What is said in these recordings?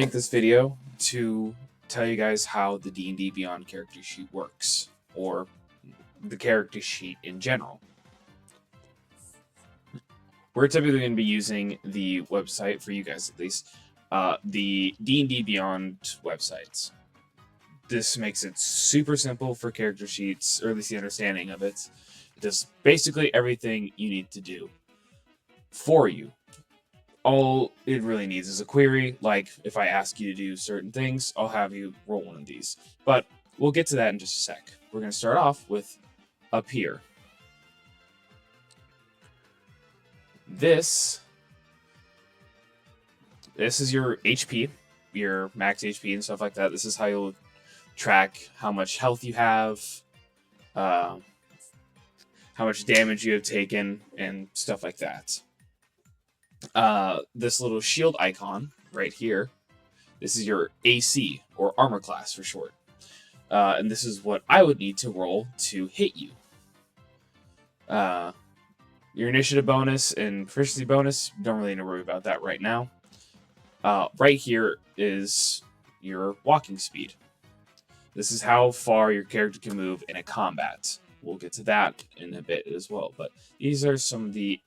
Make this video to tell you guys how the D&D Beyond character sheet works, or the character sheet in general. We're typically going to be using the website, for you guys at least, the D&D Beyond websites. This makes it super simple for character sheets, or at least the understanding of it. It does basically everything you need to do for you. All it really needs is a query. Like, if I ask you to do certain things, I'll have you roll one of these. But we'll get to that in just a sec. We're going to start off with up here. This is your HP, your max HP and stuff like that. This is how you'll track how much health you have, how much damage you have taken, and stuff like that. This little shield icon right here, this is your AC, or armor class for short. And this is what I would need to roll to hit you. Your initiative bonus and proficiency bonus, don't really need to worry about that right now. Right here is your walking speed. This is how far your character can move in a combat. We'll get to that in a bit as well. But these are some of the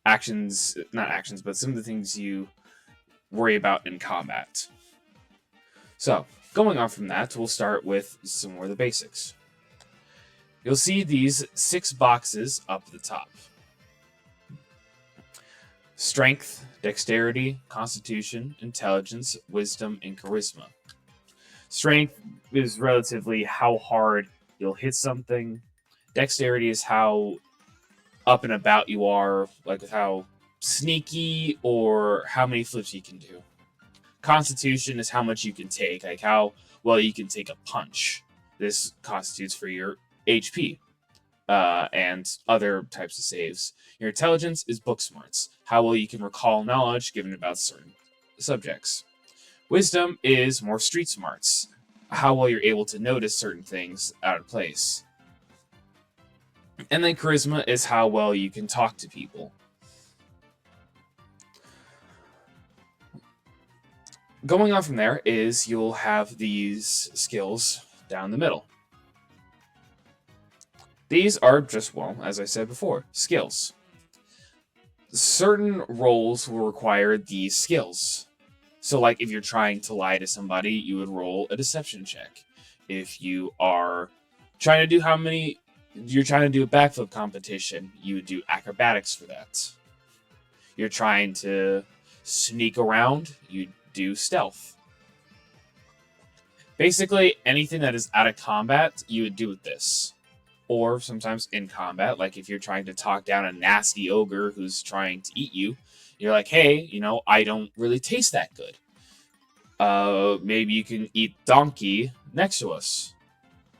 actions, not actions, but some of the things you worry about in combat. So, going on from that, we'll start with some more of the basics. You'll see these 6 boxes up at the top. Strength, dexterity, constitution, intelligence, wisdom, and charisma. Strength is relatively how hard you'll hit something. Dexterity is how up and about you are, like with how sneaky or how many flips you can do. Constitution is how much you can take, like how well you can take a punch. This constitutes for your HP and other types of saves. Your intelligence is book smarts, how well you can recall knowledge given about certain subjects. Wisdom is more street smarts, how well you're able to notice certain things out of place. And then charisma is how well you can talk to people. Going on from there is you'll have these skills down the middle. These are just, well, as I said before, skills. Certain roles will require these skills. So, like, if you're trying to lie to somebody, you would roll a deception check. If you are trying to do you're trying to do a backflip competition, you would do acrobatics for that. You're trying to sneak around, you do stealth. Basically, anything that is out of combat, you would do with this. Or sometimes in combat, like if you're trying to talk down a nasty ogre who's trying to eat you, you're like, hey, I don't really taste that good. Maybe you can eat donkey next to us.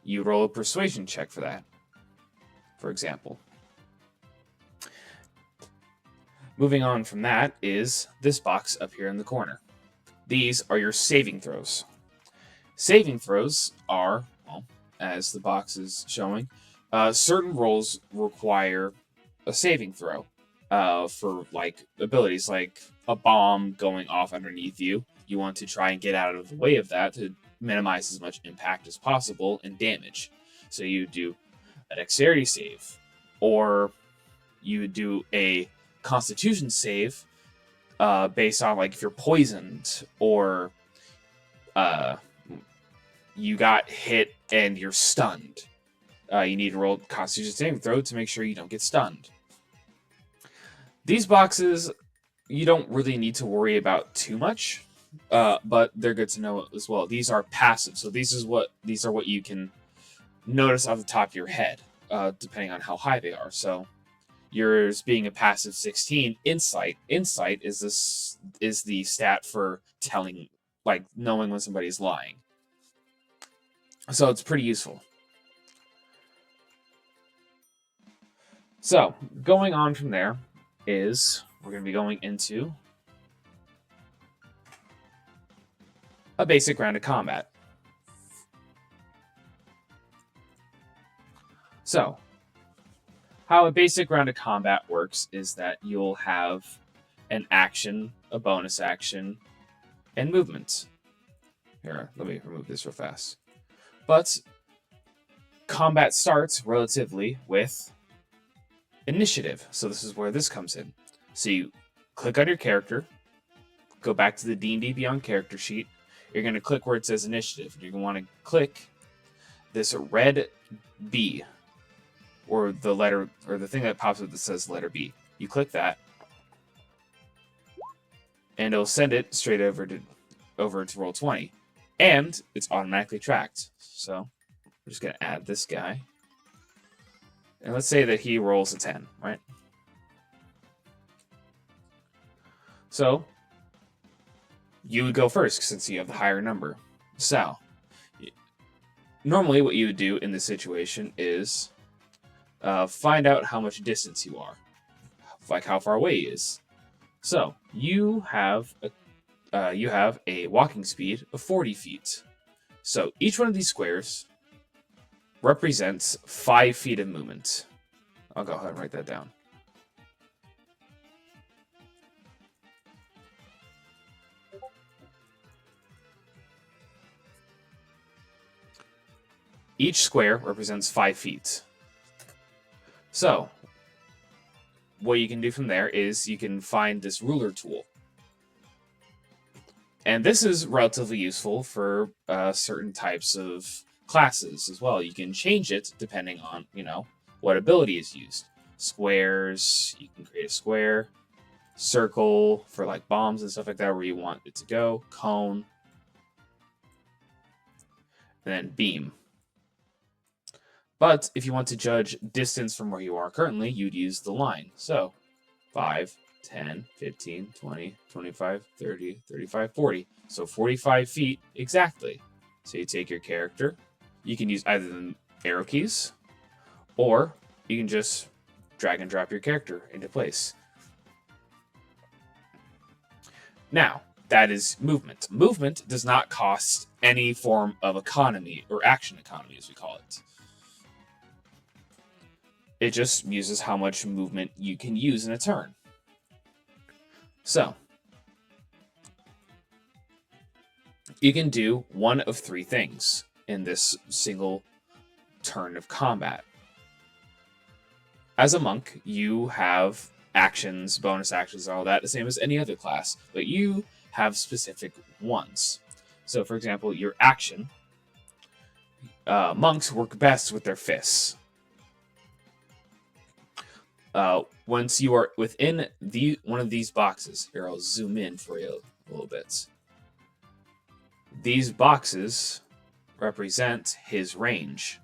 You roll a persuasion check for that, for example. Moving on from that is this box up here in the corner. These are your saving throws. Saving throws are, well, as the box is showing, certain roles require a saving throw for like abilities, like a bomb going off underneath you. You want to try and get out of the way of that to minimize as much impact as possible and damage. So you do a dexterity save, or you would do a constitution save based on like if you're poisoned or you got hit and you're stunned. You need to roll constitution saving throw to make sure you don't get stunned. These boxes you don't really need to worry about too much, but they're good to know as well. These are passive, so these are what you can notice off the top of your head, depending on how high they are. So yours being a passive 16, insight is the stat for telling, like knowing when somebody's lying. So it's pretty useful. So, going on from there is we're going to be going into a basic round of combat. So, how a basic round of combat works is that you'll have an action, a bonus action, and movement. Here, let me remove this real fast. But combat starts relatively with initiative. So this is where this comes in. So you click on your character, go back to the D&D Beyond character sheet. You're going to click where it says initiative. You're going to want to click this red B, or the letter, or the thing that pops up that says letter B. You click that, and it'll send it straight over to Roll20, and it's automatically tracked. So we're just gonna add this guy, and let's say that he rolls a 10, right? So you would go first since you have the higher number. So normally what you would do in this situation is find out how much distance you are, like how far away he is. So you have a walking speed of 40 feet. So each one of these squares represents 5 feet of movement. I'll go ahead and write that down. Each square represents 5 feet. So what you can do from there is you can find this ruler tool. And this is relatively useful for certain types of classes as well. You can change it depending on, what ability is used. Squares, you can create a square. Circle for like bombs and stuff like that where you want it to go. Cone. And then beam. But if you want to judge distance from where you are currently, you'd use the line. So 5, 10, 15, 20, 25, 30, 35, 40. So 45 feet exactly. So you take your character. You can use either the arrow keys, or you can just drag and drop your character into place. Now, that is movement. Movement does not cost any form of economy, or action economy as we call it. It just uses how much movement you can use in a turn. So, you can do one of 3 things in this single turn of combat. As a monk, you have actions, bonus actions, all that, the same as any other class, but you have specific ones. So, for example, your action, monks work best with their fists. Once you are within one of these boxes, here I'll zoom in for you a little bit. These boxes represent his range.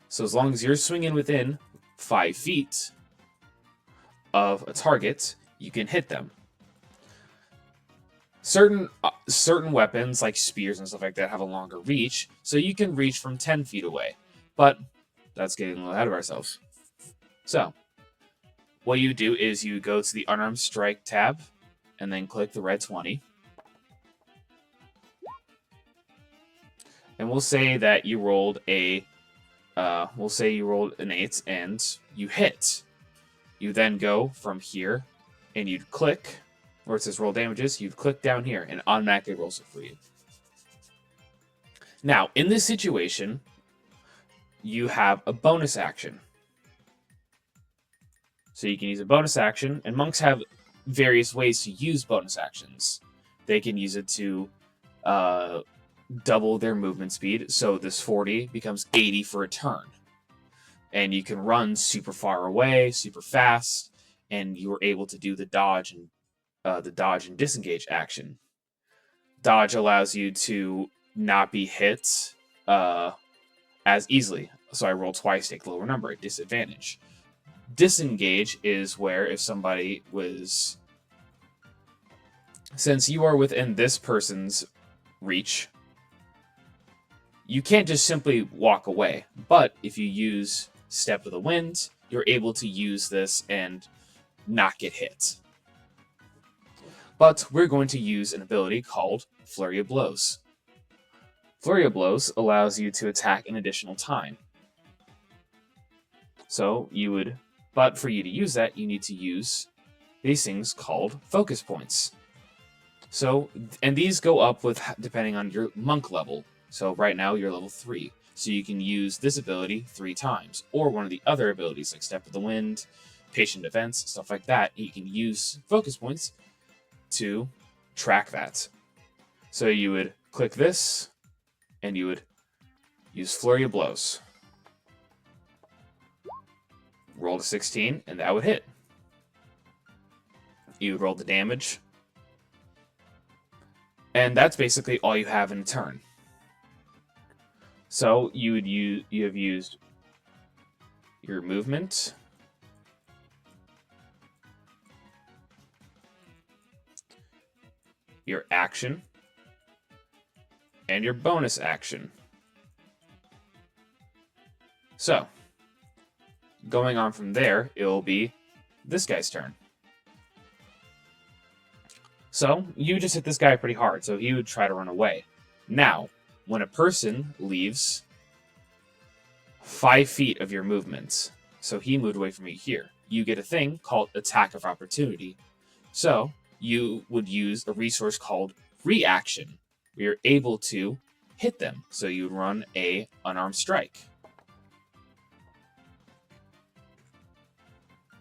So as long as you're swinging within 5 feet of a target, you can hit them. Certain weapons, like spears and stuff like that, have a longer reach, so you can reach from 10 feet away. But that's getting a little ahead of ourselves. So what you do is you go to the Unarmed Strike tab, and then click the red 20. And we'll say that you rolled an 8 and you hit. You then go from here, and you'd click where it says roll damages. You'd click down here, and automatically rolls it for you. Now, in this situation, you have a bonus action. So you can use a bonus action, and monks have various ways to use bonus actions. They can use it to double their movement speed, so this 40 becomes 80 for a turn. And you can run super far away, super fast, and you are able to do the dodge and disengage action. Dodge allows you to not be hit as easily. So I roll twice, take the lower number at disadvantage. Disengage is where if somebody was... Since you are within this person's reach, you can't just simply walk away. But if you use Step of the Wind, you're able to use this and not get hit. But we're going to use an ability called Flurry of Blows. Flurry of Blows allows you to attack an additional time. So but for you to use that, you need to use these things called focus points. So, and these go up with depending on your monk level. So right now you're level 3. So you can use this ability 3 times. Or one of the other abilities like Step of the Wind, Patient Defense, stuff like that. You can use focus points to track that. So you would click this, and you would use Flurry of Blows. Roll to 16, and that would hit. You would roll the damage. And that's basically all you have in a turn. So you have used your movement, your action, and your bonus action. So, going on from there, it will be this guy's turn. So, you just hit this guy pretty hard, so he would try to run away. Now, when a person leaves 5 feet of your movement, so he moved away from you here, you get a thing called Attack of Opportunity. So, you would use a resource called Reaction, where you're able to hit them. So you would run a unarmed strike.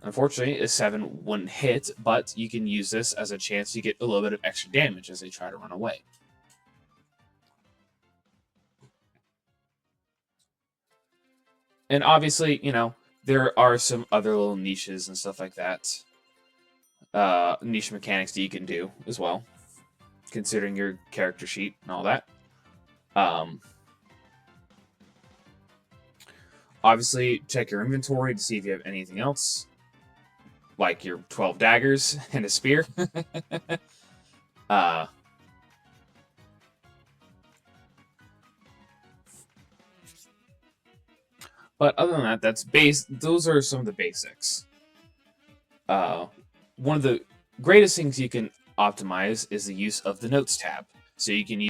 Unfortunately, a 7 wouldn't hit, but you can use this as a chance to get a little bit of extra damage as they try to run away. And obviously, you know, there are some other little niches and stuff like that. Niche mechanics that you can do as well, considering your character sheet and all that. Obviously, check your inventory to see if you have anything else, like your 12 daggers and a spear. But other than that, those are some of the basics. One of the greatest things you can optimize is the use of the Notes tab. So you can use